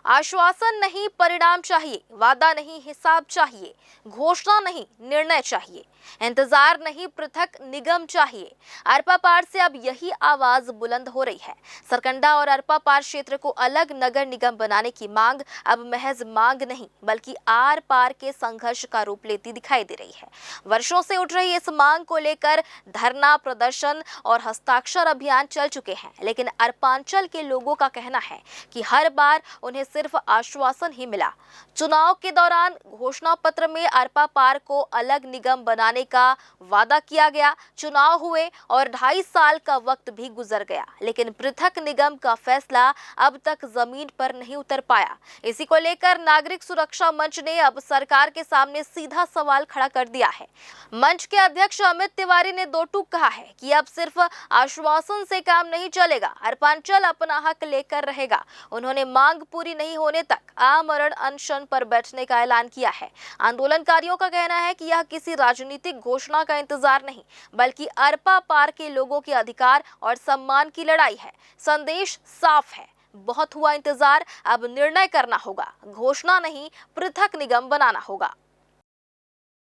आश्वासन नहीं परिणाम चाहिए, वादा नहीं हिसाब चाहिए, घोषणा नहीं निर्णय चाहिए, इंतजार नहीं पृथक निगम चाहिए। अरपा पार से अब यही आवाज बुलंद हो रही है। सरकंडा और अरपा पार क्षेत्र को अलग नगर निगम बनाने की मांग अब महज मांग नहीं बल्कि आर पार के संघर्ष का रूप लेती दिखाई दे रही है। वर्षों से उठ रही इस मांग को लेकर धरना, प्रदर्शन और हस्ताक्षर अभियान चल चुके हैं, लेकिन अरपांचल के लोगों का कहना है कि हर बार उन्हें सिर्फ आश्वासन ही मिला। चुनाव के दौरान घोषणा पत्र में अरपा पार को अलग निगम बनाने का वादा किया गया। चुनाव हुए और 2.5 साल का वक्त भी गुजर गया, लेकिन पृथक निगम का फैसला अब तक जमीन पर नहीं उतर पाया। इसी को लेकर नागरिक सुरक्षा मंच ने अब सरकार के सामने सीधा सवाल खड़ा कर दिया है। मंच के अध्यक्ष अमित तिवारी ने दो टूक कहा है कि अब सिर्फ आश्वासन से काम नहीं चलेगा, अरपांचल अपना हक लेकर रहेगा। उन्होंने मांग पूरी नहीं होने तक आमरण अनशन पर बैठने का ऐलान किया है। आंदोलनकारियों का कहना है कि यह किसी राजनीतिक घोषणा का इंतजार नहीं बल्कि अरपा पार के लोगों के अधिकार और सम्मान की लड़ाई है। संदेश साफ है, बहुत हुआ इंतजार, अब निर्णय करना होगा, घोषणा नहीं पृथक निगम बनाना होगा।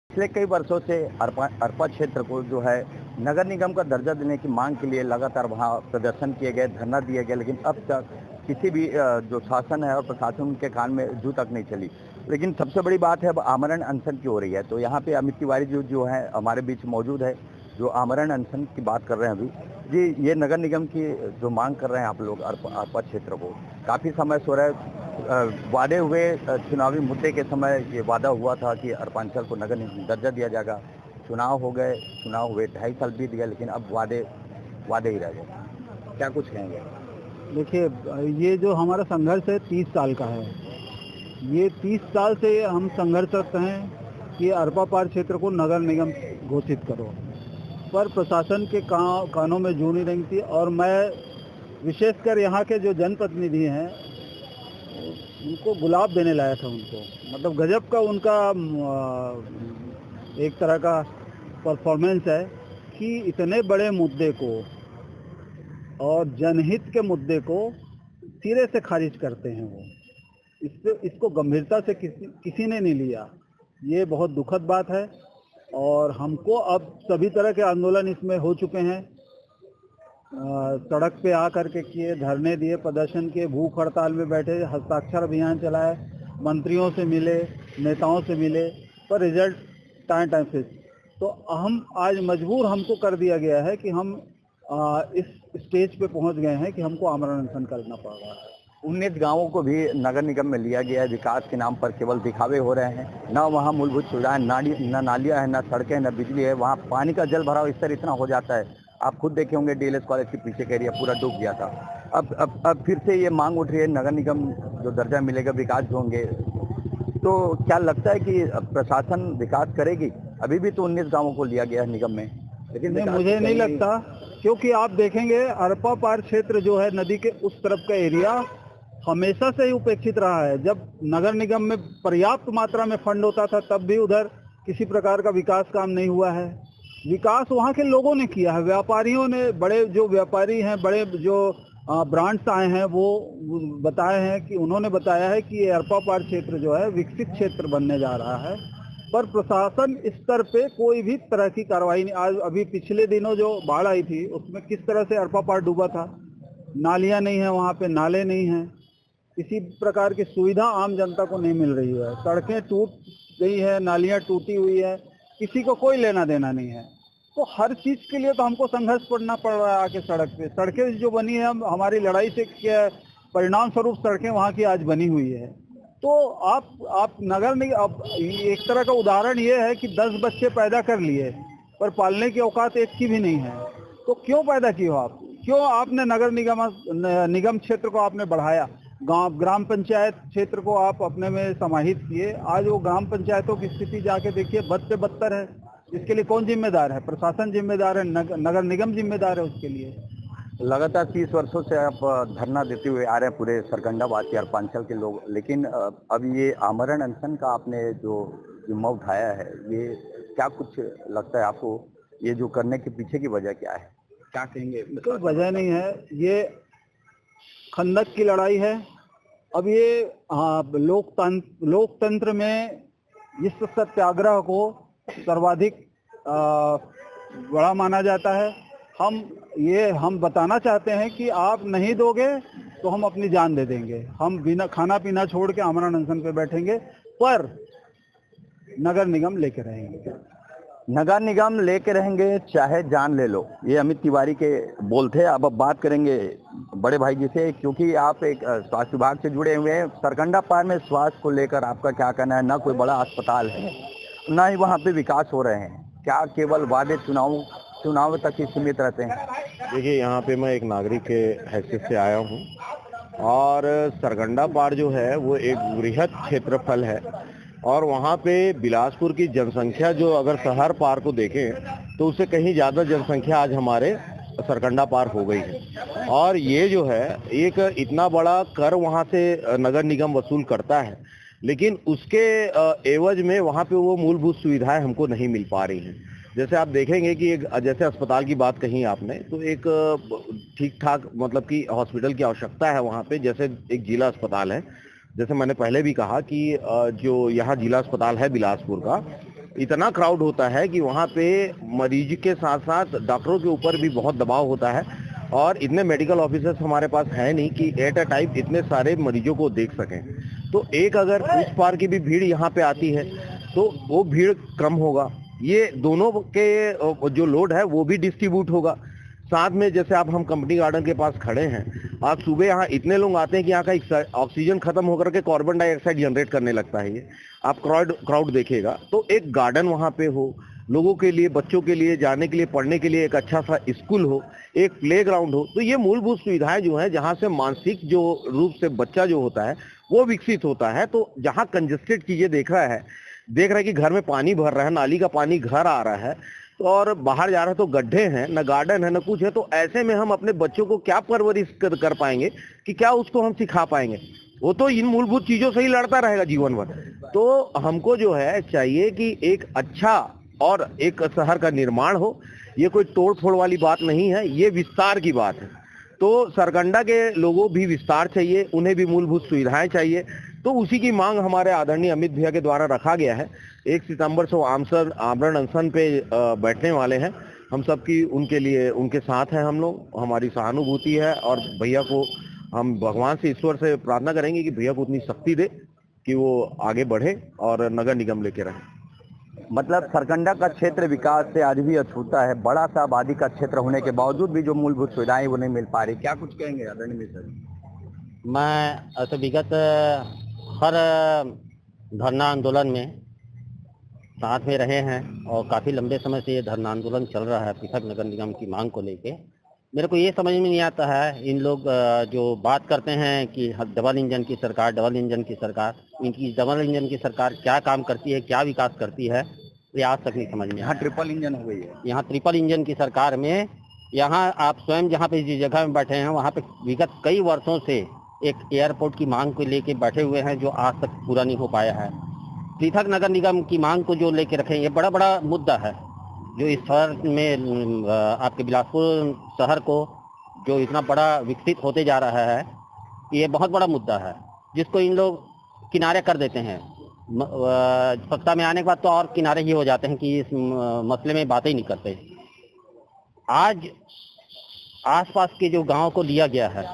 पिछले कई वर्षों से अरपा क्षेत्र को जो है नगर निगम का दर्जा देने की मांग के लिए लगातार वहां प्रदर्शन किए गए, धरना दिए गए, लेकिन अब तक किसी भी जो शासन है और प्रशासन उनके कान में जू तक नहीं चली। लेकिन सबसे बड़ी बात है अब आमरण अनशन की हो रही है। तो यहाँ पे अमित तिवारी जो है हमारे बीच मौजूद है, जो आमरण अनशन की बात कर रहे हैं अभी। जी, ये नगर निगम की जो मांग कर रहे हैं आप लोग अरपा क्षेत्र को, काफी समय से हो रहा है। वादे हुए चुनावी मुद्दे के समय ये वादा हुआ था कि अरपांचल को नगर निगम दर्जा दिया जाएगा। चुनाव हो गए, चुनाव हुए, 2.5 साल बीत गया, लेकिन अब वादे ही रह गए। क्या कुछ कहेंगे? देखिए, ये जो हमारा संघर्ष है 30 साल का है। ये 30 साल से हम संघर्षरत हैं कि अरपा पार क्षेत्र को नगर निगम घोषित करो, पर प्रशासन के कानों में जू नहीं रही थी। और मैं विशेषकर यहाँ के जो जनप्रतिनिधि हैं उनको गुलाब देने लाया था। उनको मतलब गजब का उनका एक तरह का परफॉर्मेंस है कि इतने बड़े मुद्दे को और जनहित के मुद्दे को सिरे से खारिज करते हैं। वो इसको गंभीरता से किसी ने नहीं लिया। ये बहुत दुखद बात है और हमको अब सभी तरह के आंदोलन इसमें हो चुके हैं। सड़क पे आकर के किए, धरने दिए, प्रदर्शन किए, भूख हड़ताल में बैठे, हस्ताक्षर अभियान चलाए, मंत्रियों से मिले, नेताओं से मिले, पर रिजल्ट टाइम से। तो हम आज मजबूर हमको कर दिया गया है कि हम इस स्टेज पे पहुंच गए हैं कि हमको आमरण अनशन करना पड़ रहा है। 19 गांवों को भी नगर निगम में लिया गया है। विकास के नाम पर केवल दिखावे हो रहे हैं। न वहाँ मूलभूत सुविधाएं, न नालियां हैं, न सड़कें, न बिजली है। वहाँ पानी का जल भराव इस तरह इतना हो जाता है, आप खुद देखे होंगे डीएलएस कॉलेज के पीछे का एरिया पूरा डूब गया था। अब फिर से ये मांग उठ रही है, नगर निगम जो दर्जा मिलेगा, विकास भी होंगे। तो क्या लगता है कि प्रशासन विकास करेगी? अभी भी तो 19 गाँवों को लिया गया है निगम में, लेकिन मुझे नहीं लगता, क्योंकि आप देखेंगे अरपा पार क्षेत्र जो है नदी के उस तरफ का एरिया हमेशा से ही उपेक्षित रहा है। जब नगर निगम में पर्याप्त मात्रा में फंड होता था तब भी उधर किसी प्रकार का विकास काम नहीं हुआ है। विकास वहाँ के लोगों ने किया है, व्यापारियों ने, बड़े जो व्यापारी हैं, बड़े जो ब्रांड्स आए हैं, वो बताए हैं कि उन्होंने बताया है कि ये अरपा पार क्षेत्र जो है विकसित क्षेत्र बनने जा रहा है। पर प्रशासन स्तर पे कोई भी तरह की कार्रवाई नहीं। आज अभी पिछले दिनों जो बाढ़ आई थी उसमें किस तरह से अरपा पार डूबा था। नालियां नहीं है, वहाँ पे नाले नहीं हैं, किसी प्रकार की सुविधा आम जनता को नहीं मिल रही है। सड़कें टूट गई है, नालियां टूटी हुई है, किसी को कोई लेना देना नहीं है। तो हर चीज के लिए तो हमको संघर्ष करना पड़ रहा है आके सड़क पे। सड़कें जो बनी है हमारी लड़ाई से परिणाम स्वरूप सड़कें वहाँ की आज बनी हुई है। तो आप नगर निगम, अब एक तरह का उदाहरण ये है कि 10 बच्चे पैदा कर लिए पर पालने की औकात एक की भी नहीं है। तो क्यों पैदा किए हो आप? क्यों आपने नगर निगम क्षेत्र को आपने बढ़ाया? ग्राम पंचायत क्षेत्र को आप अपने में समाहित किए। आज वो ग्राम पंचायतों की स्थिति जाके देखिए, बद से बदतर है। इसके लिए कौन जिम्मेदार है? प्रशासन जिम्मेदार है, नगर निगम जिम्मेदार है उसके लिए। लगातार 30 वर्षों से आप धरना देते हुए आ रहे हैं पूरे सरकंडा वासी अरपांचल के लोग, लेकिन अब ये आमरण अनशन का आपने जो जिम्मा उठाया है, ये क्या कुछ लगता है आपको? ये जो करने के पीछे की वजह क्या है? क्या कहेंगे? कोई वजह नहीं है, ये खंदक की लड़ाई है अब ये लोकतंत्र में इस सत्याग्रह को सर्वाधिक बड़ा माना जाता है। हम बताना चाहते हैं कि आप नहीं दोगे तो हम अपनी जान दे देंगे। हम बिना खाना पीना छोड़ के आमरण अनशन पे बैठेंगे, पर नगर निगम लेके रहेंगे। नगर निगम लेके रहेंगे चाहे जान ले लो, ये अमित तिवारी के बोल थे। अब बात करेंगे बड़े भाई जी से, क्योंकि आप एक स्वास्थ्य विभाग से जुड़े हुए हैं। सरकंडा पार में स्वास्थ्य को लेकर आपका क्या कहना है? ना कोई बड़ा अस्पताल है, ना ही वहाँ पे विकास हो रहे हैं, क्या केवल वादे चुनाव तक ही सीमित रहते हैं? देखिए, यहाँ पे मैं एक नागरिक के हैसियत से आया हूँ और सरकंडा पार जो है वो एक वृहद क्षेत्रफल है और वहाँ पे बिलासपुर की जनसंख्या जो अगर शहर पार को देखें तो उससे कहीं ज़्यादा जनसंख्या आज हमारे सरकंडा पार हो गई है। और ये जो है एक इतना बड़ा कर वहाँ से नगर निगम वसूल करता है, लेकिन उसके एवज में वहाँ पे वो मूलभूत सुविधाएं हमको नहीं मिल पा रही हैं। जैसे आप देखेंगे कि एक जैसे अस्पताल की बात कही आपने, तो एक ठीक ठाक मतलब कि हॉस्पिटल की आवश्यकता है वहाँ पे। जैसे एक जिला अस्पताल है, जैसे मैंने पहले भी कहा कि जो यहाँ जिला अस्पताल है बिलासपुर का, इतना क्राउड होता है कि वहाँ पे मरीज के साथ साथ डॉक्टरों के ऊपर भी बहुत दबाव होता है और इतने मेडिकल ऑफिसर्स हमारे पास है नहीं कि एट अ टाइम इतने सारे मरीजों को देख सकें। तो एक अगर उस पार की भी भीड़ यहाँ पे आती है तो वो भीड़ कम होगा, ये दोनों के जो लोड है वो भी डिस्ट्रीब्यूट होगा। साथ में जैसे आप हम कंपनी गार्डन के पास खड़े हैं, आज सुबह यहाँ इतने लोग आते हैं कि यहाँ का ऑक्सीजन खत्म होकर के कार्बन डाइऑक्साइड जनरेट करने लगता है। ये आप क्राउड देखिएगा तो एक गार्डन वहाँ पे हो, लोगों के लिए, बच्चों के लिए जाने के लिए, पढ़ने के लिए एक अच्छा सा स्कूल हो, एक प्लेग्राउंड हो, तो ये मूलभूत सुविधाएं जो है जहाँ से मानसिक जो रूप से बच्चा जो होता है वो विकसित होता है। तो जहाँ कंजेस्टेड चीजें देख रहा है कि घर में पानी भर रहा है, नाली का पानी घर आ रहा है और बाहर जा रहा है तो गड्ढे हैं, न गार्डन है, न कुछ है, तो ऐसे में हम अपने बच्चों को क्या परवरिश कर पाएंगे, कि क्या उसको हम सिखा पाएंगे? वो तो इन मूलभूत चीजों से ही लड़ता रहेगा जीवन भर। तो हमको जो है चाहिए कि एक अच्छा और एक शहर का निर्माण हो। ये कोई तोड़ फोड़ वाली बात नहीं है, ये विस्तार की बात है। तो सरकंडा के लोगों भी विस्तार चाहिए, उन्हें भी मूलभूत सुविधाएं चाहिए। तो उसी की मांग हमारे आदरणीय अमित भैया के द्वारा रखा गया है। 1 सितंबर से वो आमरण अनशन पे बैठने वाले हैं। हम सबकी उनके लिए उनके साथ हैं हम लोग, हमारी सहानुभूति है और भैया को हम भगवान से, ईश्वर से प्रार्थना करेंगे कि भैया को उतनी शक्ति दे कि वो आगे बढ़े और नगर निगम लेके रहे। मतलब सरकंडा का क्षेत्र विकास से आज भी अछूता है। बड़ा सा आबादी का क्षेत्र होने के बावजूद भी जो मूलभूत सुविधाएं वो नहीं मिल पा रही, क्या कुछ कहेंगे आदरणीय मिश्र? मैं ऐसे विगत हर धरना आंदोलन में साथ में रहे हैं और काफ़ी लंबे समय से ये धरना आंदोलन चल रहा है पृथक नगर निगम की मांग को लेके। मेरे को ये समझ में नहीं आता है, इन लोग जो बात करते हैं कि डबल इंजन की सरकार, इनकी डबल इंजन की सरकार क्या काम करती है, क्या विकास करती है, ये आज तक नहीं समझ में। यहाँ ट्रिपल इंजन हो गई है। यहाँ ट्रिपल इंजन की सरकार में, यहाँ आप स्वयं जहाँ पे जिस जगह में बैठे हैं वहाँ पे विगत कई वर्षों से एक एयरपोर्ट की मांग को लेके बैठे हुए हैं जो आज तक पूरा नहीं हो पाया है। पृथक नगर निगम की मांग को जो लेके रखे, ये बड़ा मुद्दा है जो इस शहर में आपके बिलासपुर शहर को जो इतना बड़ा विकसित होते जा रहा है, ये बहुत बड़ा मुद्दा है जिसको इन लोग किनारे कर देते हैं। सत्ता में आने के बाद तो और किनारे ही हो जाते हैं कि इस मसले में बातें ही नहीं करते। आज आसपास के जो गांव को लिया गया है,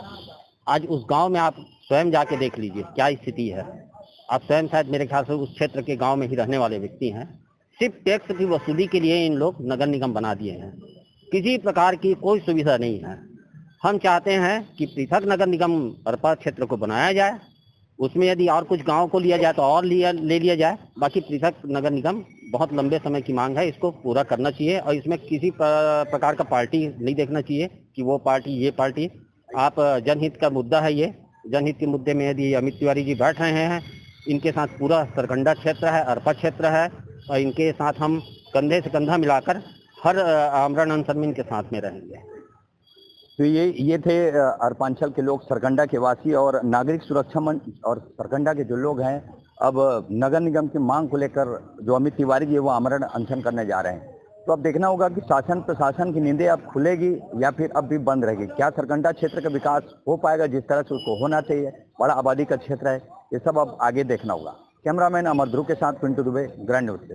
आज उस गांव में आप स्वयं जाके देख लीजिए क्या स्थिति है। आप स्वयं शायद मेरे ख्याल से उस क्षेत्र के गांव में ही रहने वाले व्यक्ति हैं। सिर्फ टैक्स की वसूली के लिए इन लोग नगर निगम बना दिए हैं, किसी प्रकार की कोई सुविधा नहीं है। हम चाहते हैं कि पृथक नगर निगम अरपा क्षेत्र को बनाया जाए, उसमें यदि और कुछ गाँव को लिया जाए तो और ले लिया जाए। बाकी पृथक नगर निगम बहुत लंबे समय की मांग है, इसको पूरा करना चाहिए और इसमें किसी प्रकार का पार्टी नहीं देखना चाहिए कि वो पार्टी ये पार्टी। आप जनहित का मुद्दा है, ये जनहित के मुद्दे में यदि अमित तिवारी जी बैठ रहे हैं, इनके साथ पूरा सरकंडा क्षेत्र है, अरपा क्षेत्र है और इनके साथ हम कंधे से कंधा मिलाकर हर आमरण अनशन में इनके साथ में रहेंगे। तो ये थे अरपांचल के लोग, सरकंडा के वासी और नागरिक सुरक्षा मंच और सरकंडा के जो लोग हैं अब नगर निगम की मांग को लेकर जो अमित तिवारी जी वो आमरण अनशन करने जा रहे हैं। तो अब देखना होगा कि शासन प्रशासन की नींदें अब खुलेगी या फिर अब भी बंद रहेगी। क्या सरकंडा क्षेत्र का विकास हो पाएगा जिस तरह से उसको होना चाहिए? बड़ा आबादी का क्षेत्र है, ये सब अब आगे देखना होगा। कैमरामैन अमर ध्रुव के साथ पिंटू दुबे, ग्रैंड न्यूज से।